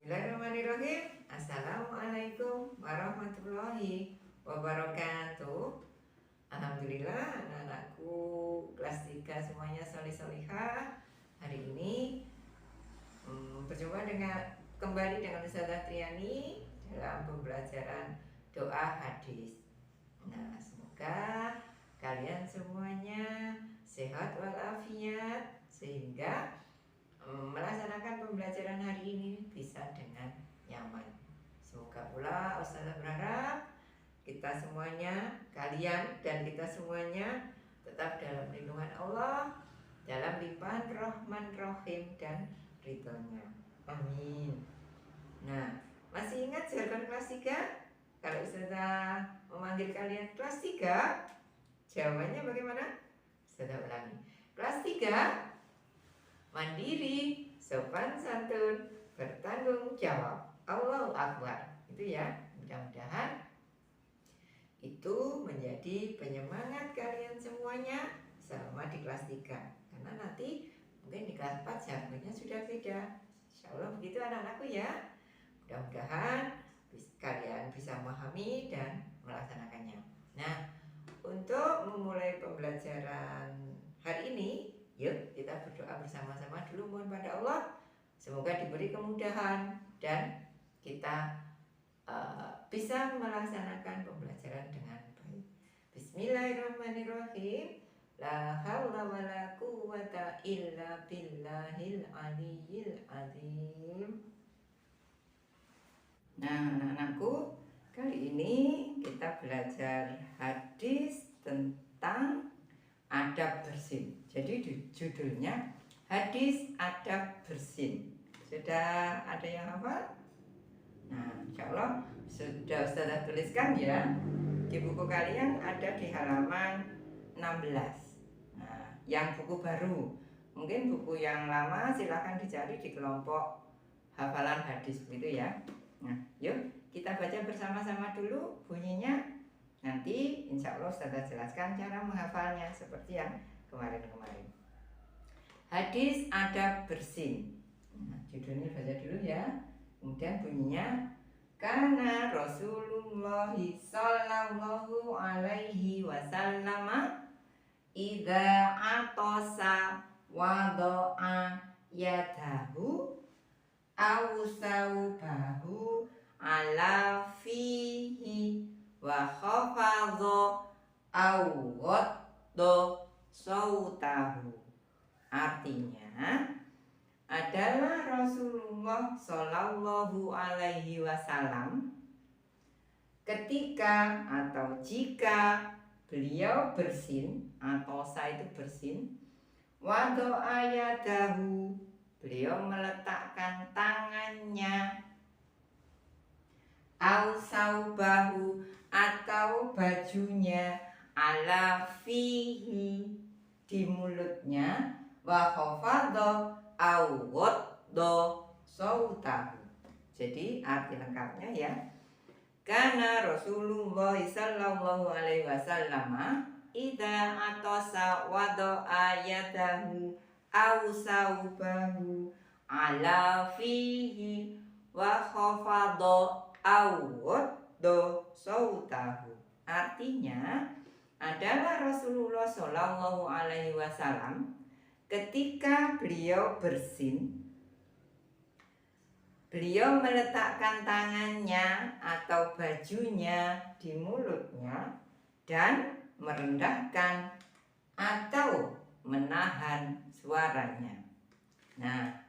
Bismillahirrahmanirrahim. Assalamualaikum warahmatullahi wabarakatuh. Alhamdulillah anak-anakku kelas 3 semuanya solih-solihah. Hari ini berjumpa kembali dengan Ustazah Triani dalam pembelajaran doa hadis. Nah, semoga kalian semuanya sehat walafiat sehingga melaksanakan pembelajaran hari ini bisa dengan nyaman. Semoga pula Ustazah berharap kita semuanya, kalian dan kita semuanya tetap dalam lindungan Allah, dalam limpahan Rahman Rahim dan ridhonya. Amin. Nah, masih ingat jargon kelas 3? Kalau Ustazah memanggil kalian kelas 3, jawabannya bagaimana? Ustazah ulangi. Kelas 3, mandiri, sopan santun, bertanggung jawab. Allahu Akbar. Itu ya. Mudah-mudahan itu menjadi penyemangat kalian semuanya selama di kelas 3. Karena nanti mungkin di kelas 4 jargonnya sudah beda. Insya Allah begitu anak-anakku ya. Mudah-mudahan kalian bisa memahami dan melaksanakannya. Nah, untuk memulai pembelajaran hari ini, yuk kita berdoa bersama-sama dulu, mohon pada Allah semoga diberi kemudahan dan kita bisa melaksanakan pembelajaran dengan baik. Bismillahirrahmanirrahim. La haula wala quwwata illa billahil aliyyil azim. Nah, anak-anakku, kali ini kita belajar hadis tentang adab bersin. Jadi judulnya hadis adab bersin. Sudah ada yang hafal? Nah, insya Allah sudah Ustazah tuliskan ya. Di buku kalian ada di halaman 16. Nah, yang buku baru. Mungkin buku yang lama silahkan dicari di kelompok hafalan hadis begitu ya. Nah, yuk kita baca bersama-sama dulu bunyinya. Nanti insya Allah Ustazah jelaskan cara menghafalnya seperti yang kemarin-kemarin. Hadis adab bersin. Nah, judulnya baca dulu ya. Kemudian bunyinya, karena Rasulullah sallallahu alaihi wasallam idza atasa wada'a yadahu aw saubahu ala fihi wa khafadha aw ghadda sautahu. Artinya adalah Rasulullah Shallallahu Alaihi Wasallam ketika atau jika beliau bersin atau saya itu bersin, wado'a yadahu, beliau meletakkan tangannya, au saubahu, atau bajunya, ala fihi, di mulutnya, wa khafadha au ghadda sautahu. Jadi arti lengkapnya ya, karena Rasulullah sallallahu alaihi wasallam idza atasa wada'a yadahu au saubahu ala fihi wa khafadha au ghadda sautahu. Artinya adalah Rasulullah sallallahu alaihi wasallam ketika beliau bersin, beliau meletakkan tangannya atau bajunya di mulutnya dan merendahkan atau menahan suaranya. Nah,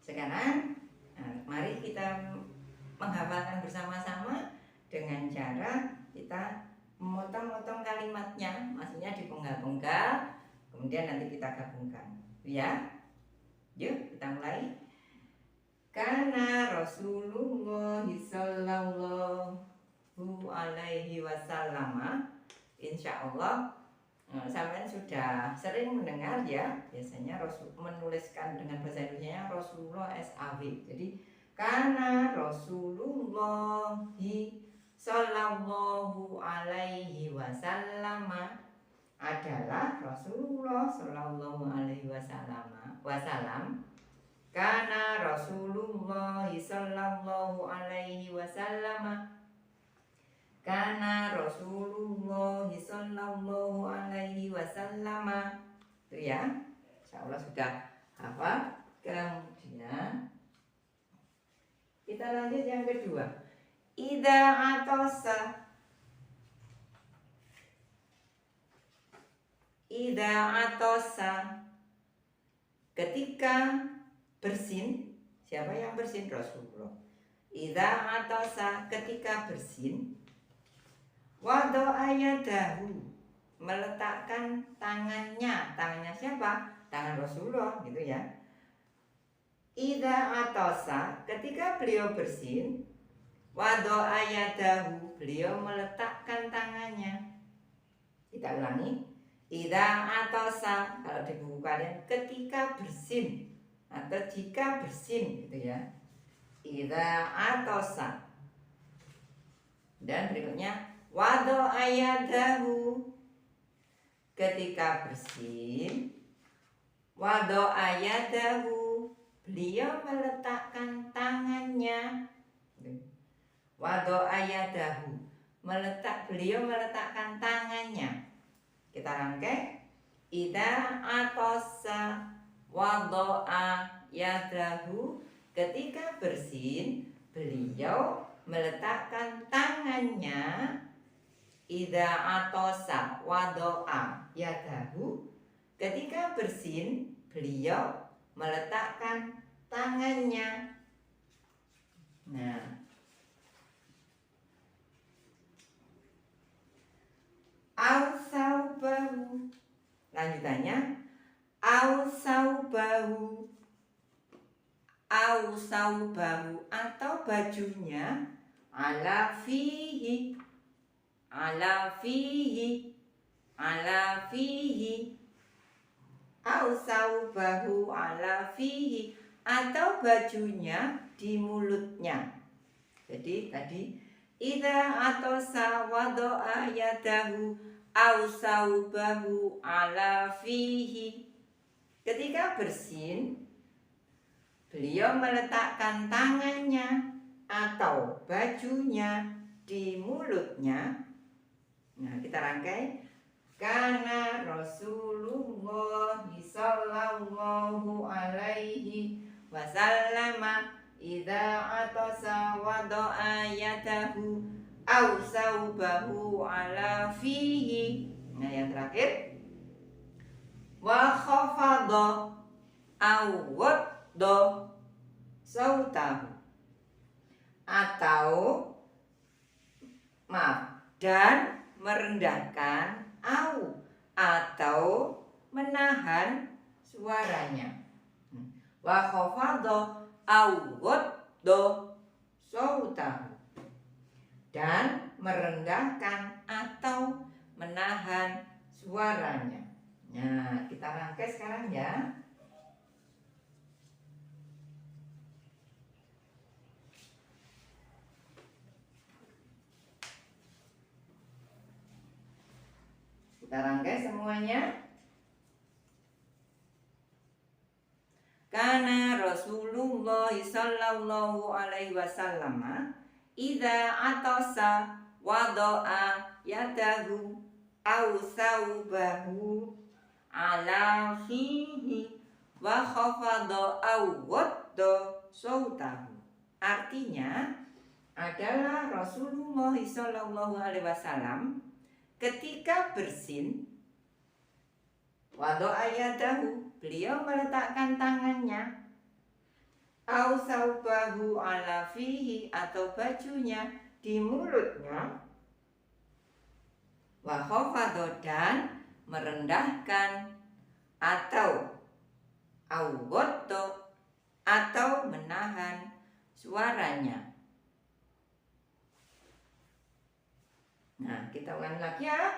sekarang mari kita menghafalkan bersama-sama dengan cara kita memotong-motong kalimatnya, maksudnya dipenggal-penggal, kemudian nanti kita gabungkan, ya. Yuk kita mulai. Karena Rasulullah sallallahu alaihi wasallam, insya Allah sampean sudah sering mendengar ya, biasanya Rasul menuliskan dengan bahasa Indonesia Rasulullah SAW. Jadi karena Rasulullah Sallallahu alaihi wasallam adalah Rasulullah Sallallahu alaihi wasallam Kana Rasulullah sallallahu alaihi wasallam. Kana Rasulullah sallallahu alaihi wasallam. Itu ya. Insyaallah sudah hafal. Kemudian kita lanjut yang kedua. Idza atasa. Idza atasa. Ketika bersin. Siapa yang bersin? Rasulullah. Idza atasa, ketika bersin. Wada'a yadahu, meletakkan tangannya. Tangannya siapa? Tangan Rasulullah gitu ya. Idza atasa, ketika beliau bersin. Wada'a yadahu, beliau meletakkan tangannya. Kita ulangi. Idza atasa, kalau di buku kalian ketika bersin atau jika bersin gitu ya. Idza atasa. Dan berikutnya wada'a yadahu, ketika bersin. Wada'a yadahu, beliau meletakkan tangannya. Wada'a yadahu, beliau meletakkan tangannya. Kita rangkai. Idza atasa wada'a yadahu, ketika bersin beliau meletakkan tangannya. Idza atasa wada'a yadahu, ketika bersin beliau meletakkan tangannya. Nah, au-saubahu, lanjutannya au-saubahu. Au-saubahu atau bajunya. Ala fihi, ala fihi, ala fihi. Au-saubahu ala fihi, atau bajunya di mulutnya. Jadi tadi idza atasa wada'a yadahu au-saubahu ala fihi, ketika bersin beliau meletakkan tangannya atau bajunya di mulutnya. Nah, kita rangkai. Kana Rasulullah sallallahu alaihi wasallam idza atasa wada'a yadahu au saubahu ala fihi. Nah, yang terakhir wa khafadha au wadda sautahu, atau maaf, dan merendahkan atau menahan suaranya. Wa khafadha au wadda sautahu, dan merendahkan atau menahan suaranya. Nah, kita rangkai sekarang ya. Kita rangkai semuanya. Kana Rasulullah sallallahu alaihi wasallam idza atasa wada'a yadahu au saubahu ala fihi wa khafadha au wadda sautahu. Artinya adalah Rasulullah sallallahu alaihi wasallam ketika bersin, wada'a yadahu, beliau meletakkan tangannya, au saubahu ala fihi, atau bajunya di mulutnya, wa khafadha, dan merendahkan, atau au wadda, atau menahan suaranya. Nah, kita ulangi lagi ya.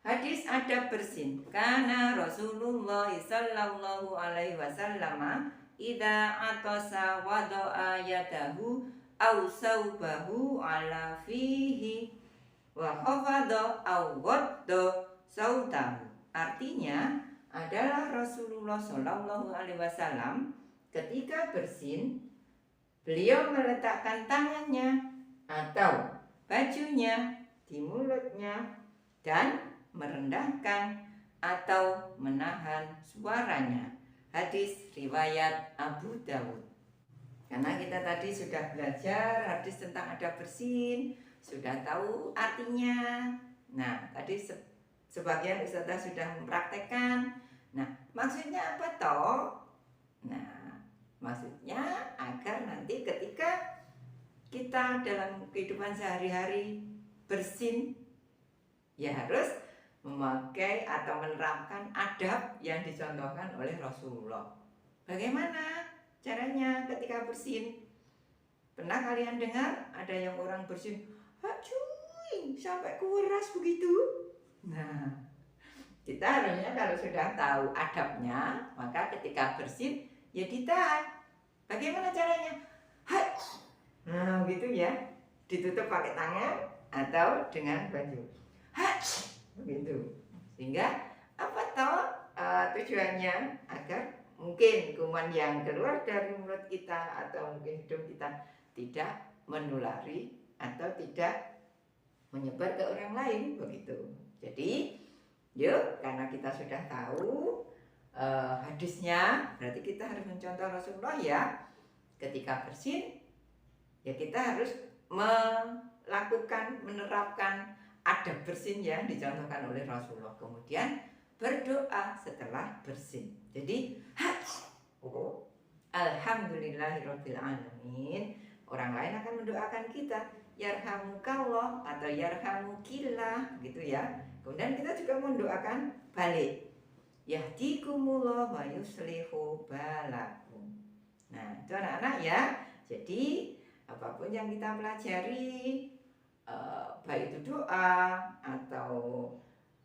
Hadis adab bersin. Kana Rasulullah sallallahu alaihi wasallam idza atasa wada'a yadahu au saubahu ala fihi wa khafadha au wadda sautahu. Artinya adalah Rasulullah sallallahu alaihi wasallam ketika bersin, beliau meletakkan tangannya atau bajunya di mulutnya dan merendahkan atau menahan suaranya. Hadis riwayat Abu Dawud. Karena kita tadi sudah belajar hadis tentang adab bersin, sudah tahu artinya. Nah, tadi sebagian ustazah sudah mempraktekkan. Nah, maksudnya apa toh? Nah, maksudnya agar nanti ketika kita dalam kehidupan sehari-hari bersin, ya harus memakai atau menerapkan adab yang dicontohkan oleh Rasulullah. Bagaimana caranya ketika bersin? Pernah kalian dengar ada yang orang bersin, cuy, sampai kuras begitu? Nah, kita harusnya kalau sudah tahu adabnya, maka ketika bersin ya ditahan. Bagaimana caranya? Nah, gitu ya. Ditutup pakai tangan atau dengan baju. Begitu. Sehingga apa toh tujuannya? Agar mungkin kuman yang keluar dari mulut kita atau mungkin hidung kita tidak menulari atau tidak menyebar ke orang lain, begitu. Jadi yuk, karena kita sudah tahu hadisnya, berarti kita harus mencontoh Rasulullah ya. Ketika bersin, ya kita harus melakukan, menerapkan adab bersin yang dicontohkan oleh Rasulullah. Kemudian berdoa setelah bersin. Jadi Alhamdulillahirabbil alamin. Orang lain akan mendoakan kita, yarhamukallah atau yarhamukillah, gitu ya. Kemudian kita juga mendoakan balik, yahdikumullah wa yuslihu balakum. Nah, itu anak-anak ya. Jadi apapun yang kita pelajari, baik itu doa atau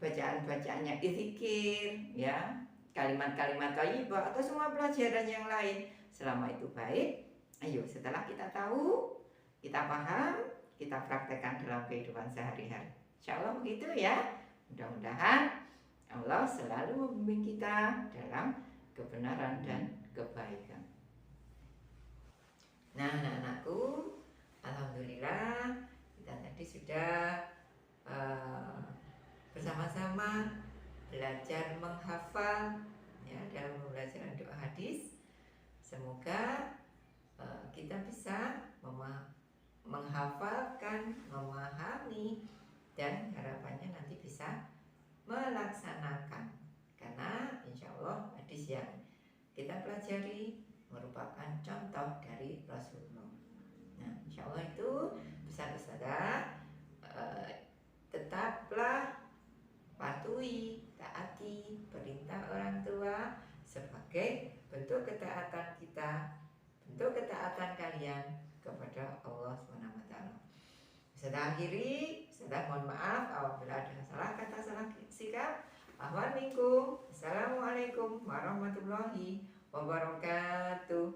bacaan-bacaannya zikir, ya, kalimat-kalimat thayyibah atau semua pelajaran yang lain, selama itu baik, ayo setelah kita tahu, kita paham, kita praktekkan dalam kehidupan sehari-hari. Insyaallah begitu ya. Mudah-mudahan Allah selalu membimbing kita dalam kebenaran dan kebaikan. Nah, anak-anakku, alhamdulillah kita tadi sudah bersama-sama belajar menghafal ya dalam pembelajaran doa hadis. Semoga kita bisa menghafalkan, memahami, dan harapannya nanti bisa melaksanakan, karena insya Allah hadis yang kita pelajari merupakan contoh dari Rasulullah. Nah, insya Allah itu pesan ustazah, tetaplah patuhi, taati perintah orang tua sebagai bentuk ketaatan kita, bentuk ketaatan kalian kepada Allah SWT. Saya akhiri, saya mohon maaf apabila ada salah kata, salah sikap. Ahwan minkum. Assalamualaikum warahmatullahi wabarakatuh.